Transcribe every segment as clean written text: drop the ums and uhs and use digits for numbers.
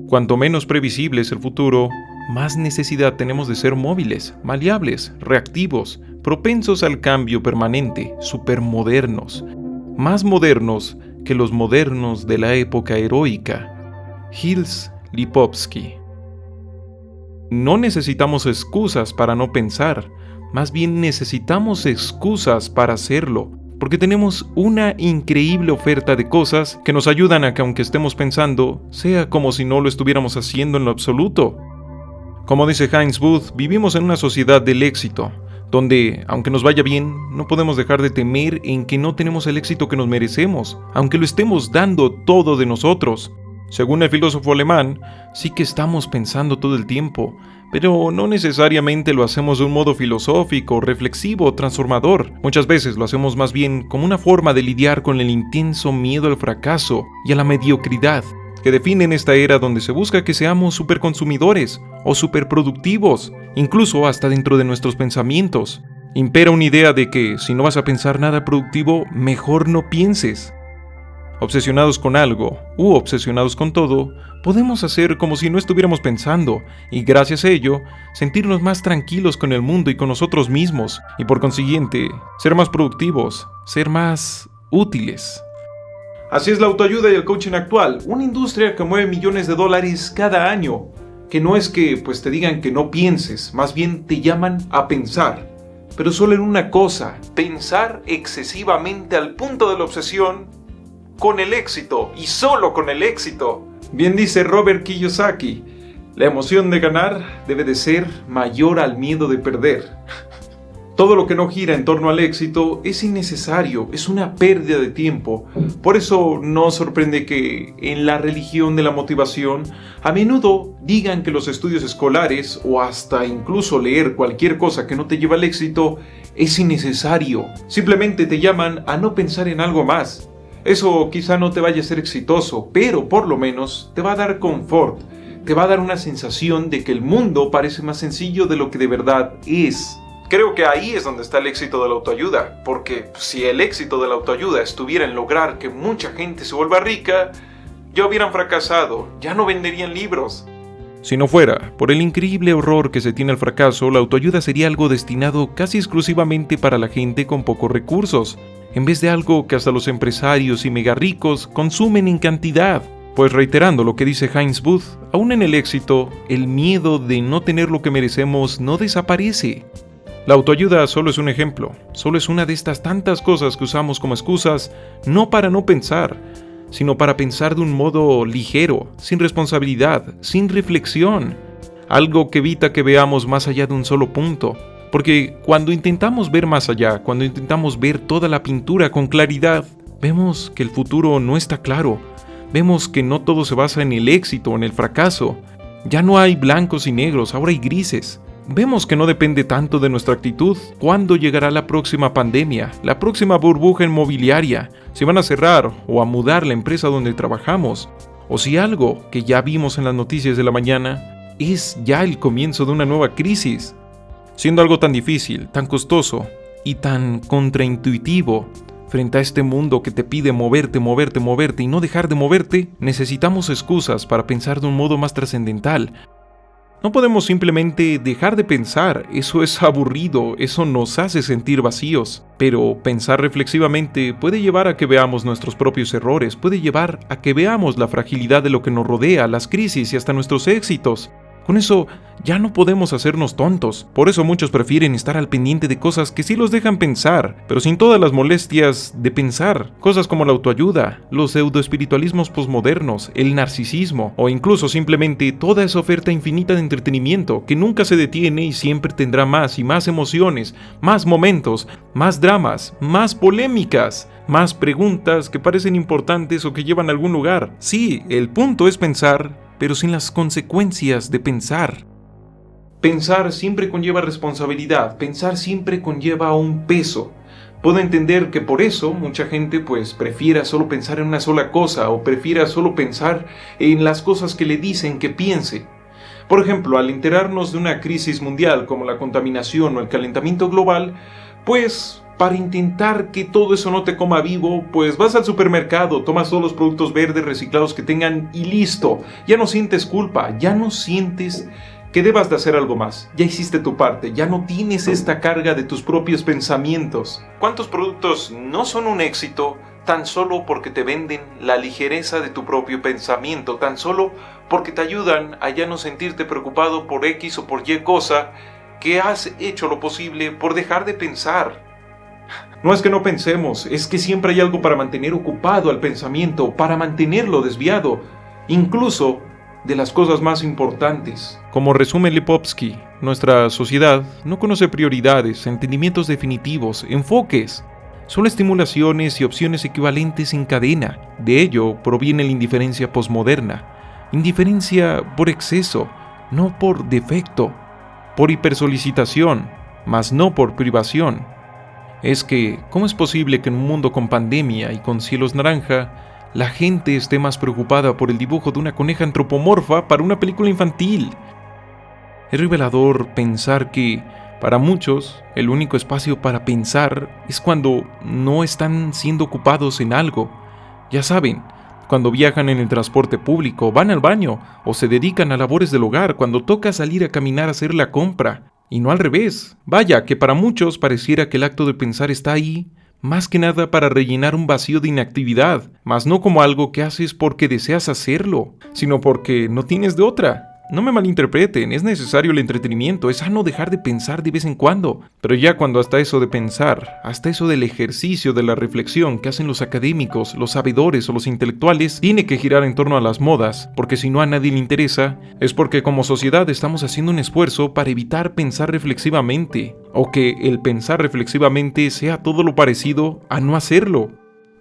Cuanto menos previsible es el futuro, más necesidad tenemos de ser móviles, maleables, reactivos, propensos al cambio permanente, supermodernos, más modernos que los modernos de la época heroica. Hills Lipovsky. No necesitamos excusas para no pensar, más bien necesitamos excusas para hacerlo, porque tenemos una increíble oferta de cosas que nos ayudan a que aunque estemos pensando, sea como si no lo estuviéramos haciendo en lo absoluto. Como dice Heinz Booth, vivimos en una sociedad del éxito, donde, aunque nos vaya bien, no podemos dejar de temer en que no tenemos el éxito que nos merecemos, aunque lo estemos dando todo de nosotros. Según el filósofo alemán, sí que estamos pensando todo el tiempo, pero no necesariamente lo hacemos de un modo filosófico, reflexivo, transformador. Muchas veces lo hacemos más bien como una forma de lidiar con el intenso miedo al fracaso y a la mediocridad, que definen esta era donde se busca que seamos superconsumidores o superproductivos, incluso hasta dentro de nuestros pensamientos. Impera una idea de que si no vas a pensar nada productivo, mejor no pienses. Obsesionados con algo, u obsesionados con todo, podemos hacer como si no estuviéramos pensando, y gracias a ello, sentirnos más tranquilos con el mundo y con nosotros mismos, y por consiguiente, ser más productivos, ser más útiles. Así es la autoayuda y el coaching actual, una industria que mueve millones de dólares cada año, que no es que te digan que no pienses, más bien te llaman a pensar, pero solo en una cosa, pensar excesivamente al punto de la obsesión con el éxito, y solo con el éxito. Bien dice Robert Kiyosaki, la emoción de ganar debe de ser mayor al miedo de perder. Todo lo que no gira en torno al éxito es innecesario, es una pérdida de tiempo. Por eso no sorprende que en la religión de la motivación a menudo digan que los estudios escolares o hasta incluso leer cualquier cosa que no te lleva al éxito es innecesario. Simplemente te llaman a no pensar en algo más. Eso quizá no te vaya a ser exitoso, pero por lo menos te va a dar confort, te va a dar una sensación de que el mundo parece más sencillo de lo que de verdad es. Creo que ahí es donde está el éxito de la autoayuda, porque si el éxito de la autoayuda estuviera en lograr que mucha gente se vuelva rica, ya hubieran fracasado, ya no venderían libros. Si no fuera por el increíble horror que se tiene al fracaso, la autoayuda sería algo destinado casi exclusivamente para la gente con pocos recursos, en vez de algo que hasta los empresarios y mega ricos consumen en cantidad. Pues reiterando lo que dice Heinz Booth, aún en el éxito, el miedo de no tener lo que merecemos no desaparece. La autoayuda solo es un ejemplo, solo es una de estas tantas cosas que usamos como excusas, no para no pensar, sino para pensar de un modo ligero, sin responsabilidad, sin reflexión. Algo que evita que veamos más allá de un solo punto. Porque cuando intentamos ver más allá, cuando intentamos ver toda la pintura con claridad, vemos que el futuro no está claro. Vemos que no todo se basa en el éxito o en el fracaso. Ya no hay blancos y negros, ahora hay grises. Vemos que no depende tanto de nuestra actitud cuándo llegará la próxima pandemia, la próxima burbuja inmobiliaria, si van a cerrar o a mudar la empresa donde trabajamos, o si algo que ya vimos en las noticias de la mañana es ya el comienzo de una nueva crisis. Siendo algo tan difícil, tan costoso y tan contraintuitivo, frente a este mundo que te pide moverte y no dejar de moverte, necesitamos excusas para pensar de un modo más trascendental. No podemos simplemente dejar de pensar, eso es aburrido, eso nos hace sentir vacíos. Pero pensar reflexivamente puede llevar a que veamos nuestros propios errores, puede llevar a que veamos la fragilidad de lo que nos rodea, las crisis y hasta nuestros éxitos. Con eso ya no podemos hacernos tontos, por eso muchos prefieren estar al pendiente de cosas que sí los dejan pensar, pero sin todas las molestias de pensar, cosas como la autoayuda, los pseudoespiritualismos posmodernos, el narcisismo o incluso simplemente toda esa oferta infinita de entretenimiento que nunca se detiene y siempre tendrá más y más emociones, más momentos, más dramas, más polémicas, más preguntas que parecen importantes o que llevan a algún lugar. Sí, el punto es pensar, pero sin las consecuencias de pensar. Pensar siempre conlleva responsabilidad, pensar siempre conlleva un peso. Puedo entender que por eso mucha gente prefiera solo pensar en una sola cosa o prefiera solo pensar en las cosas que le dicen que piense. Por ejemplo, al enterarnos de una crisis mundial como la contaminación o el calentamiento global, para intentar que todo eso no te coma vivo, pues vas al supermercado, tomas todos los productos verdes reciclados que tengan y listo. Ya no sientes culpa, ya no sientes que debas de hacer algo más. Ya hiciste tu parte, ya no tienes esta carga de tus propios pensamientos. ¿Cuántos productos no son un éxito tan solo porque te venden la ligereza de tu propio pensamiento, tan solo porque te ayudan a ya no sentirte preocupado por X o por Y cosa, que has hecho lo posible por dejar de pensar? No es que no pensemos, es que siempre hay algo para mantener ocupado al pensamiento, para mantenerlo desviado, incluso de las cosas más importantes. Como resume Lipovsky, nuestra sociedad no conoce prioridades, entendimientos definitivos, enfoques. Solo estimulaciones y opciones equivalentes en cadena. De ello proviene la indiferencia posmoderna. Indiferencia por exceso, no por defecto. Por hipersolicitación, mas no por privación. Es que, ¿cómo es posible que en un mundo con pandemia y con cielos naranja, la gente esté más preocupada por el dibujo de una coneja antropomorfa para una película infantil? Es revelador pensar que, para muchos, el único espacio para pensar es cuando no están siendo ocupados en algo. Ya saben, cuando viajan en el transporte público, van al baño o se dedican a labores del hogar, cuando toca salir a caminar a hacer la compra. Y no al revés. Vaya, que para muchos pareciera que el acto de pensar está ahí, más que nada para rellenar un vacío de inactividad, mas no como algo que haces porque deseas hacerlo, sino porque no tienes de otra. No me malinterpreten, es necesario el entretenimiento, es sano dejar de pensar de vez en cuando, pero ya cuando hasta eso de pensar, hasta eso del ejercicio de la reflexión que hacen los académicos, los sabedores o los intelectuales, tiene que girar en torno a las modas, porque si no a nadie le interesa, es porque como sociedad estamos haciendo un esfuerzo para evitar pensar reflexivamente, o que el pensar reflexivamente sea todo lo parecido a no hacerlo.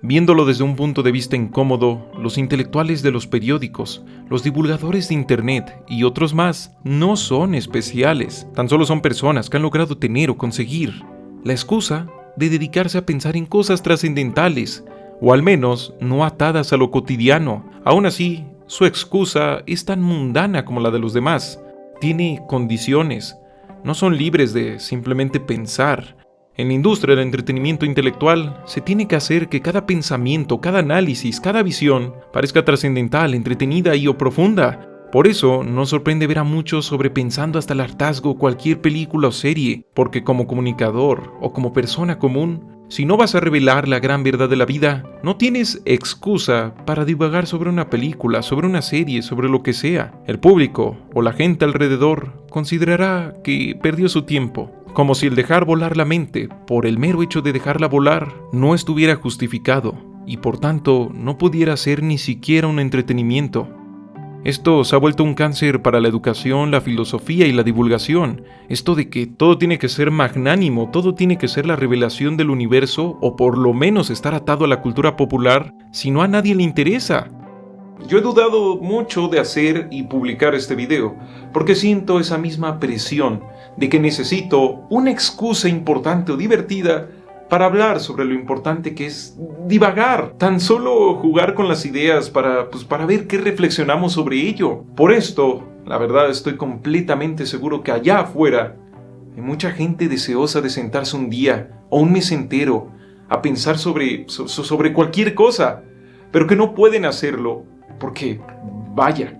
Viéndolo desde un punto de vista incómodo, los intelectuales de los periódicos, los divulgadores de internet y otros más no son especiales, tan solo son personas que han logrado tener o conseguir la excusa de dedicarse a pensar en cosas trascendentales, o al menos no atadas a lo cotidiano. Aún así, su excusa es tan mundana como la de los demás. Tiene condiciones, no son libres de simplemente pensar. En la industria del entretenimiento intelectual, se tiene que hacer que cada pensamiento, cada análisis, cada visión parezca trascendental, entretenida y o profunda. Por eso, no sorprende ver a muchos sobrepensando hasta el hartazgo cualquier película o serie, porque como comunicador o como persona común, si no vas a revelar la gran verdad de la vida, no tienes excusa para divagar sobre una película, sobre una serie, sobre lo que sea. El público o la gente alrededor considerará que perdió su tiempo. Como si el dejar volar la mente, por el mero hecho de dejarla volar, no estuviera justificado, y por tanto no pudiera ser ni siquiera un entretenimiento. Esto se ha vuelto un cáncer para la educación, la filosofía y la divulgación. Esto de que todo tiene que ser magnánimo, todo tiene que ser la revelación del universo, o por lo menos estar atado a la cultura popular, si no a nadie le interesa. Yo he dudado mucho de hacer y publicar este video, porque siento esa misma presión de que necesito una excusa importante o divertida para hablar sobre lo importante que es divagar, tan solo jugar con las ideas para ver qué reflexionamos sobre ello. Por esto, la verdad estoy completamente seguro que allá afuera hay mucha gente deseosa de sentarse un día o un mes entero a pensar sobre cualquier cosa, pero que no pueden hacerlo porque, vaya,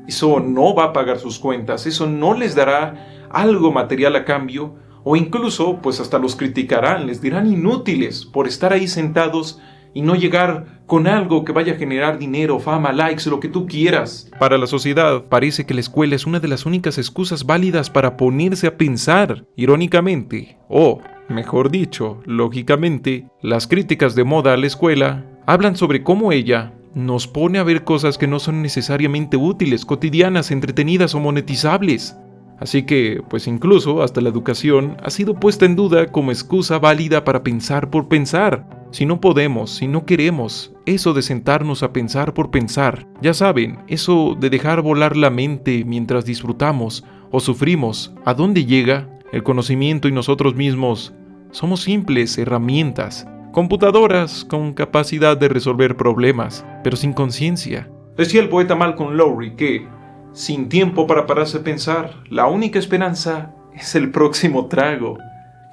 eso no va a pagar sus cuentas, eso no les dará algo material a cambio, o incluso pues hasta los criticarán, les dirán inútiles por estar ahí sentados y no llegar con algo que vaya a generar dinero, fama, likes, lo que tú quieras. Para la sociedad parece que la escuela es una de las únicas excusas válidas para ponerse a pensar. Irónicamente, o mejor dicho, lógicamente, las críticas de moda a la escuela hablan sobre cómo ella nos pone a ver cosas que no son necesariamente útiles, cotidianas, entretenidas o monetizables. Así que, pues incluso hasta la educación ha sido puesta en duda como excusa válida para pensar por pensar. Si no podemos, si no queremos, eso de sentarnos a pensar por pensar, ya saben, eso de dejar volar la mente mientras disfrutamos o sufrimos, ¿a dónde llega? El conocimiento y nosotros mismos somos simples herramientas, computadoras con capacidad de resolver problemas, pero sin conciencia. Decía el poeta Malcolm Lowry que, sin tiempo para pararse a pensar, la única esperanza es el próximo trago.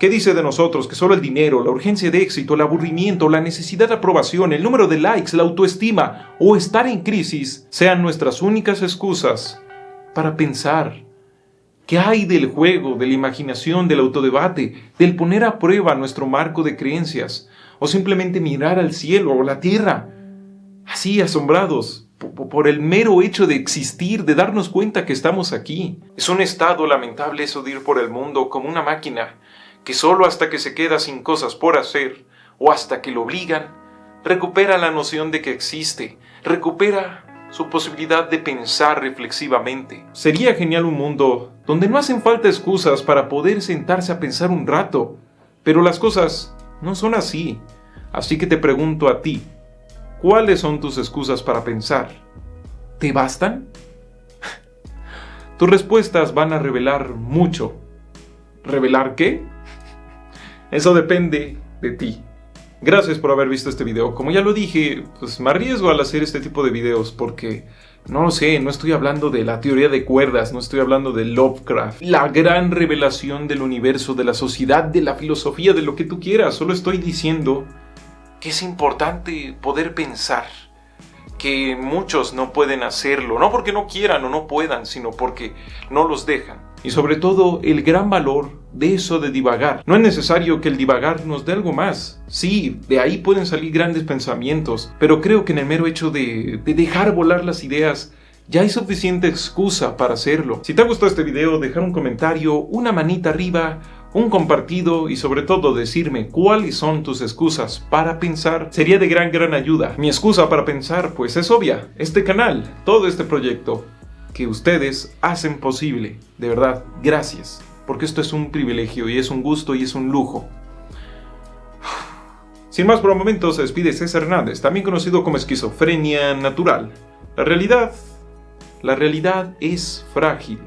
¿Qué dice de nosotros que solo el dinero, la urgencia de éxito, el aburrimiento, la necesidad de aprobación, el número de likes, la autoestima o estar en crisis sean nuestras únicas excusas para pensar? ¿Qué hay del juego, de la imaginación, del autodebate, del poner a prueba nuestro marco de creencias? O simplemente mirar al cielo o la tierra, así asombrados por el mero hecho de existir, de darnos cuenta que estamos aquí. Es un estado lamentable eso de ir por el mundo como una máquina, que solo hasta que se queda sin cosas por hacer, o hasta que lo obligan, recupera la noción de que existe, recupera su posibilidad de pensar reflexivamente. Sería genial un mundo donde no hacen falta excusas para poder sentarse a pensar un rato, pero las cosas no son así. Así que te pregunto a ti, ¿cuáles son tus excusas para pensar? ¿Te bastan? Tus respuestas van a revelar mucho. ¿Revelar qué? Eso depende de ti. Gracias por haber visto este video. Como ya lo dije, pues me arriesgo al hacer este tipo de videos porque, no lo sé, no estoy hablando de la teoría de cuerdas, no estoy hablando de Lovecraft, la gran revelación del universo, de la sociedad, de la filosofía, de lo que tú quieras. Solo estoy diciendo que es importante poder pensar, que muchos no pueden hacerlo, no porque no quieran o no puedan, sino porque no los dejan. Y sobre todo, el gran valor de eso de divagar. No es necesario que el divagar nos dé algo más. Sí, de ahí pueden salir grandes pensamientos, pero creo que en el mero hecho de dejar volar las ideas, ya hay suficiente excusa para hacerlo. Si te ha gustado este video, dejar un comentario, una manita arriba, un compartido y sobre todo decirme cuáles son tus excusas para pensar sería de gran ayuda. Mi excusa para pensar pues es obvia, este canal, todo este proyecto que ustedes hacen posible. De verdad, gracias, porque esto es un privilegio y es un gusto y es un lujo. Sin más por el momento, se despide César Hernández, también conocido como esquizofrenia natural. La realidad es frágil.